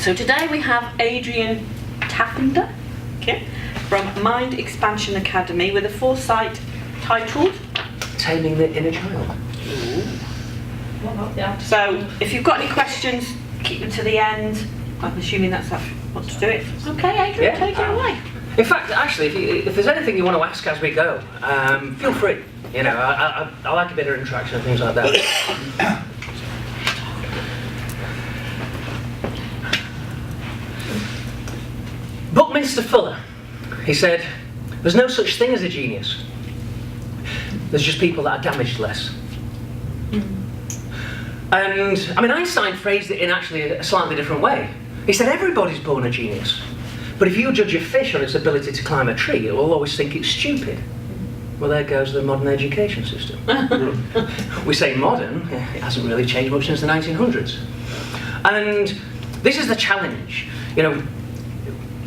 So today we have Adrian Takunda, okay, from Mind Expansion Academy with a foresight titled Taming the Inner Child. So if you've got any questions, keep them to the end. I'm assuming that's what to do it. Okay, Adrian, take it away. In fact, actually, if there's anything you want to ask as we go, feel free. You know, I like a bit of interaction and things like that. Buckminster Fuller, he said, there's no such thing as a genius. There's just people that are damaged less. And, I mean, Einstein phrased it in actually a slightly different way. He said, everybody's born a genius. But if you judge a fish on its ability to climb a tree, it will always think it's stupid. Well, there goes the modern education system. We say modern, it hasn't really changed much since the 1900s. And this is the challenge. You know,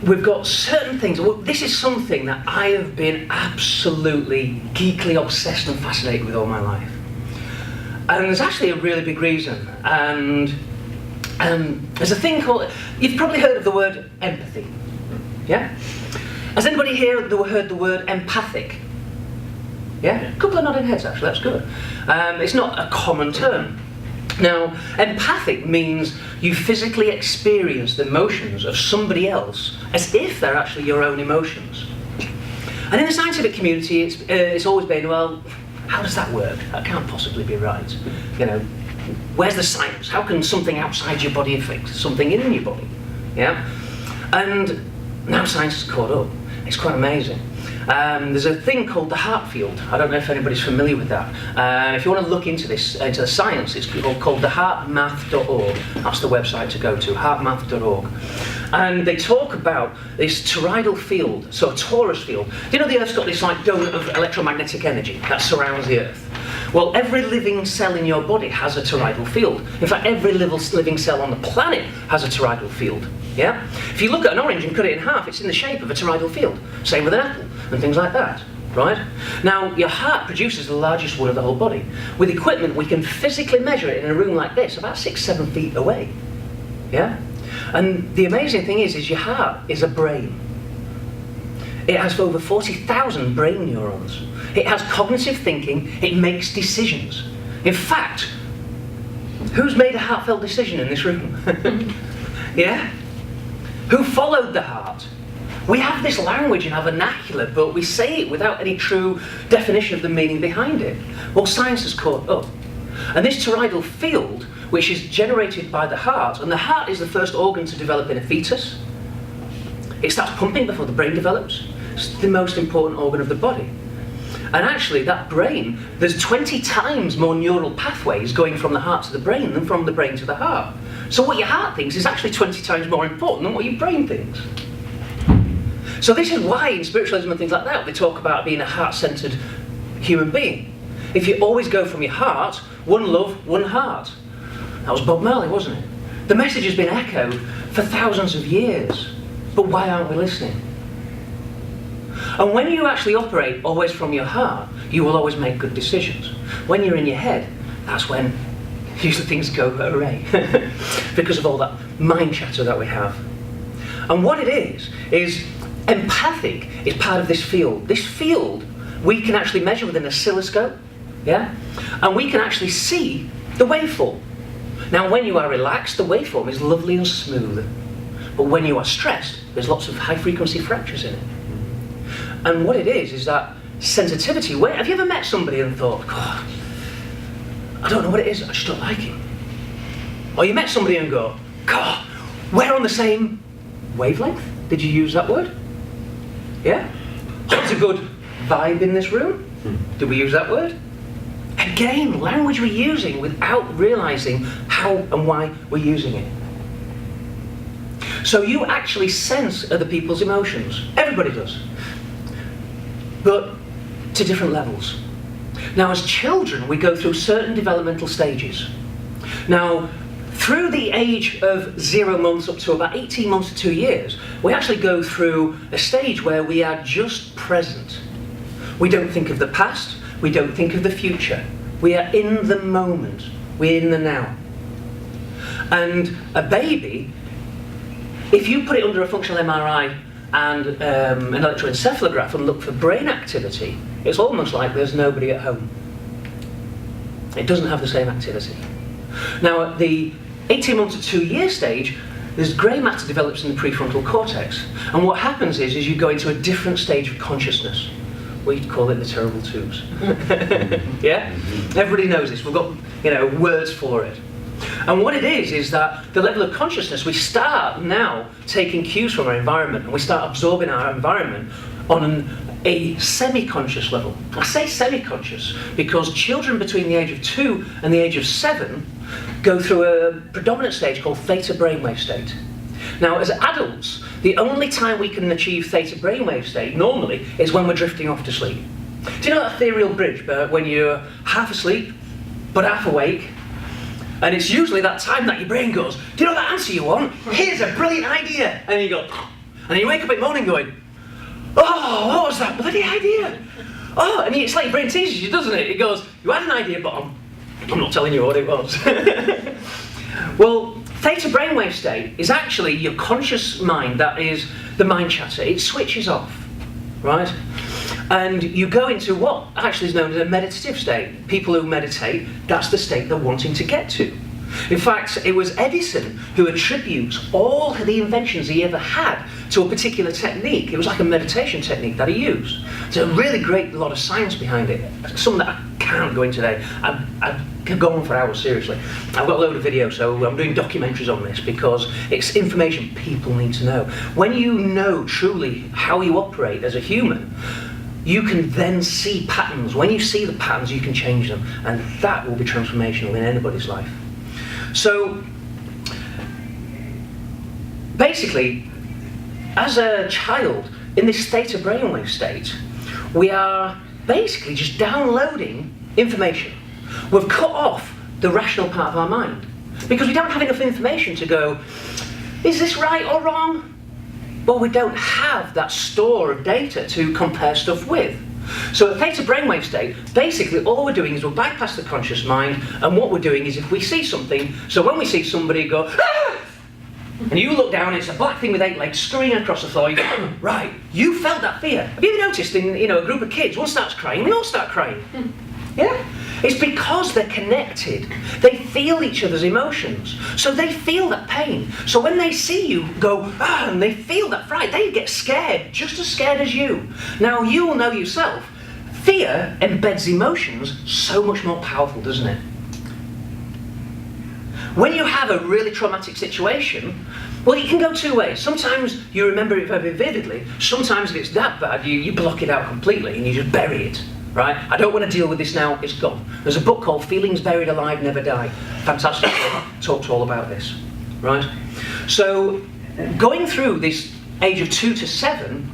we've got certain things. Well, this is something that I have been absolutely geekly obsessed and fascinated with all my life. And there's actually a really big reason. And there's a thing called, you've probably heard of the word empathy. Yeah? Has anybody here heard the word empathic? Yeah? A couple of nodding heads actually, that's good. It's not a common term. Now, empathic means you physically experience the emotions of somebody else as if they're actually your own emotions. And in the scientific community, it's always been, well, how does that work? That can't possibly be right. You know, where's the science? How can something outside your body affect something in your body? Yeah? And now science has caught up. It's quite amazing. There's a thing called the heart field. I don't know if anybody's familiar with that. If you want to look into this, into the science, it's called theheartmath.org. That's the website to go to, heartmath.org. And they talk about this toroidal field, so a torus field. Do you know the Earth's got this like donut of electromagnetic energy that surrounds the Earth? Well, every living cell in your body has a toroidal field. In fact, every living cell on the planet has a toroidal field. Yeah? If you look at an orange and cut it in half, it's in the shape of a toroidal field. Same with an apple and things like that. Right? Now, your heart produces the largest one of the whole body. With equipment, we can physically measure it in a room like this, about 6-7 feet away. Yeah? And the amazing thing is your heart is a brain. It has over 40,000 brain neurons. It has cognitive thinking. It makes decisions. In fact, who's made a heartfelt decision in this room? Yeah? Who followed the heart? We have this language in our vernacular, but we say it without any true definition of the meaning behind it. Well, science has caught up. And this toroidal field, which is generated by the heart, and the heart is the first organ to develop in a fetus. It starts pumping before the brain develops. It's the most important organ of the body. And actually, that brain, there's 20 times more neural pathways going from the heart to the brain than from the brain to the heart. So what your heart thinks is actually 20 times more important than what your brain thinks. So this is why in spiritualism and things like that, they talk about being a heart-centered human being. If you always go from your heart, one love, one heart. That was Bob Marley, wasn't it? The message has been echoed for thousands of years. But why aren't we listening? And when you actually operate always from your heart, you will always make good decisions. When you're in your head, that's when usually things go array. Because of all that mind chatter that we have. And what it is empathic is part of this field. This field we can actually measure with an oscilloscope, yeah? And we can actually see the waveform. Now when you are relaxed, the waveform is lovely and smooth. But when you are stressed, there's lots of high frequency fractures in it. And what it is that sensitivity. Have you ever met somebody and thought, God, I don't know what it is, I just don't like it? Or you met somebody and go, God, we're on the same wavelength? Did you use that word? Yeah? There's a good vibe in this room? Did we use that word? Again, language we're using without realizing how and why we're using it. So you actually sense other people's emotions. Everybody does. But to different levels. Now as children, we go through certain developmental stages. Now, through the age of 0 months up to about 18 months to 2 years, we actually go through a stage where we are just present. We don't think of the past, we don't think of the future. We are in the moment, we're in the now. And a baby if you put it under a functional MRI and an electroencephalograph and look for brain activity, it's almost like there's nobody at home. It doesn't have the same activity. Now, at the 18 months to 2 year stage, this grey matter develops in the prefrontal cortex, and what happens is you go into a different stage of consciousness. We call it the terrible twos. Yeah? Everybody knows this. We've got, words for it. And what it is that the level of consciousness, we start now taking cues from our environment, and we start absorbing our environment on a semi-conscious level. I say semi-conscious because children between the age of 2 and the age of 7 go through a predominant stage called theta brainwave state. Now, as adults, the only time we can achieve theta brainwave state normally is when we're drifting off to sleep. Do you know that ethereal bridge when you're half asleep but half awake? And it's usually that time that your brain goes, do you know that answer you want? Here's a brilliant idea! And you go, and then you wake up in the morning going, oh, what was that bloody idea? Oh, and it's like your brain teases you, doesn't it? It goes, you had an idea, but I'm not telling you what it was. Well, theta brainwave state is actually your conscious mind, that is the mind chatter. It switches off, right? And you go into what actually is known as a meditative state. People who meditate, that's the state they're wanting to get to. In fact, it was Edison who attributes all the inventions he ever had to a particular technique. It was like a meditation technique that he used. There's a really great lot of science behind it, something that I can't go into today. I could go on for hours, seriously. I've got a load of videos, so I'm doing documentaries on this because it's information people need to know. When you know truly how you operate as a human, you can then see patterns. When you see the patterns, you can change them, and that will be transformational in anybody's life. So, basically, as a child, in this theta brainwave state, we are basically just downloading information. We've cut off the rational part of our mind, because we don't have enough information to go, is this right or wrong? Well, we don't have that store of data to compare stuff with. So at theta brainwave state, basically all we're doing is we'll bypass the conscious mind, and what we're doing is if we see something, so when we see somebody go, ah! And you look down, it's a black thing with 8 legs scurrying across the floor, you go, right, you felt that fear. Have you ever noticed in a group of kids, one starts crying, we all start crying? Yeah? It's because they're connected. They feel each other's emotions. So they feel that pain. So when they see you go, and they feel that fright, they get scared, just as scared as you. Now, you will know yourself, fear embeds emotions so much more powerful, doesn't it? When you have a really traumatic situation, well, you can go 2 ways. Sometimes you remember it very vividly. Sometimes if it's that bad, you block it out completely and you just bury it. Right? I don't want to deal with this now, it's gone. There's a book called Feelings Buried Alive Never Die. Fantastic book, talks all about this. Right? So, going through this age of 2 to 7,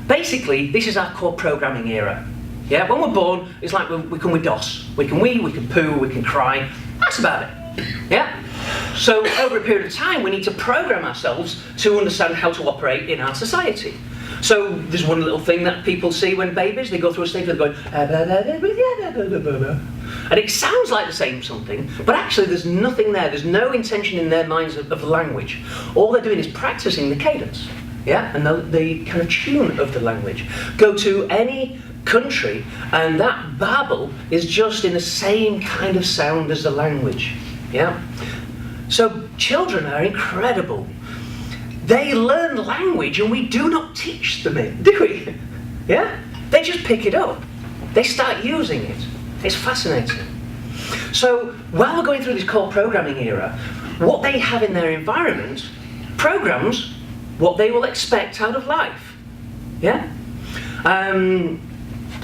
basically, this is our core programming era. Yeah? When we're born, it's like we come with DOS. We can wee, we can poo, we can cry. That's about it. Yeah? So, over a period of time, we need to program ourselves to understand how to operate in our society. So there's one little thing that people see when babies, they go through a stage where they're going, and it sounds like they're saying something, but actually there's nothing there. There's no intention in their minds of language. All they're doing is practicing the cadence, yeah, and the kind of tune of the language. Go to any country, and that babble is just in the same kind of sound as the language, yeah. So children are incredible. They learn language and we do not teach them it, do we? Yeah? They just pick it up. They start using it. It's fascinating. So, while we're going through this core programming era, what they have in their environment programs what they will expect out of life. Yeah?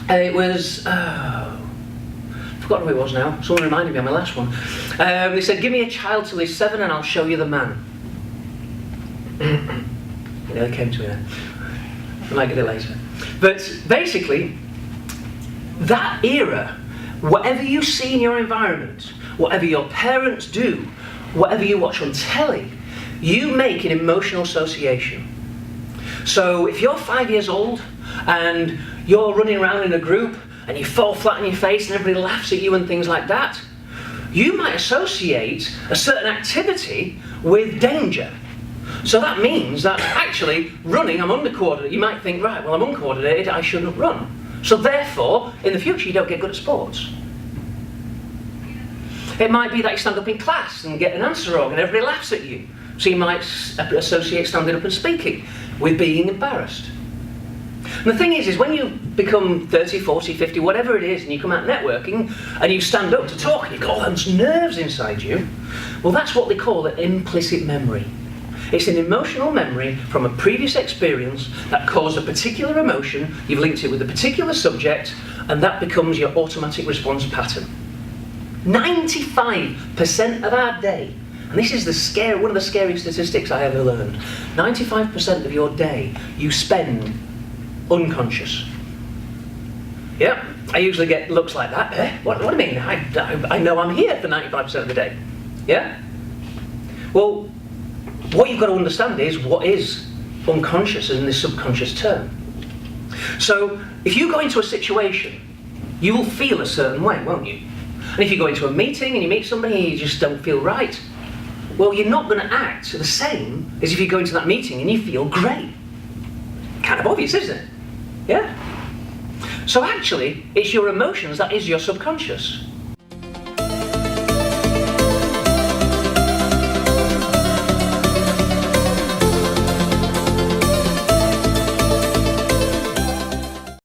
It was... I've forgotten who it was now. Someone reminded me on my last one. They said, give me a child till he's 7 and I'll show you the man. It nearly came to me then. I might get it later. But basically, that era, whatever you see in your environment, whatever your parents do, whatever you watch on telly, you make an emotional association. So if you're 5 years old and you're running around in a group and you fall flat on your face and everybody laughs at you and things like that, you might associate a certain activity with danger. So that means that actually running, I'm undercoordinated. You might think, right, well, I'm uncoordinated, I shouldn't run. So therefore, in the future, you don't get good at sports. It might be that you stand up in class and get an answer wrong and everybody laughs at you. So you might associate standing up and speaking with being embarrassed. And the thing is when you become 30, 40, 50, whatever it is, and you come out networking and you stand up to talk and you've got all those nerves inside you, well, that's what they call an implicit memory. It's an emotional memory from a previous experience that caused a particular emotion, you've linked it with a particular subject, and that becomes your automatic response pattern. 95% of our day, and this is one of the scary statistics I ever learned, 95% of your day you spend unconscious. Yeah, I usually get looks like that. Eh? What do you mean? I know I'm here for 95% of the day. Yeah? Well, what you've got to understand is what is unconscious in this subconscious term. So, if you go into a situation, you will feel a certain way, won't you? And if you go into a meeting and you meet somebody and you just don't feel right, well, you're not going to act the same as if you go into that meeting and you feel great. Kind of obvious, isn't it? Yeah? So actually, it's your emotions that is your subconscious.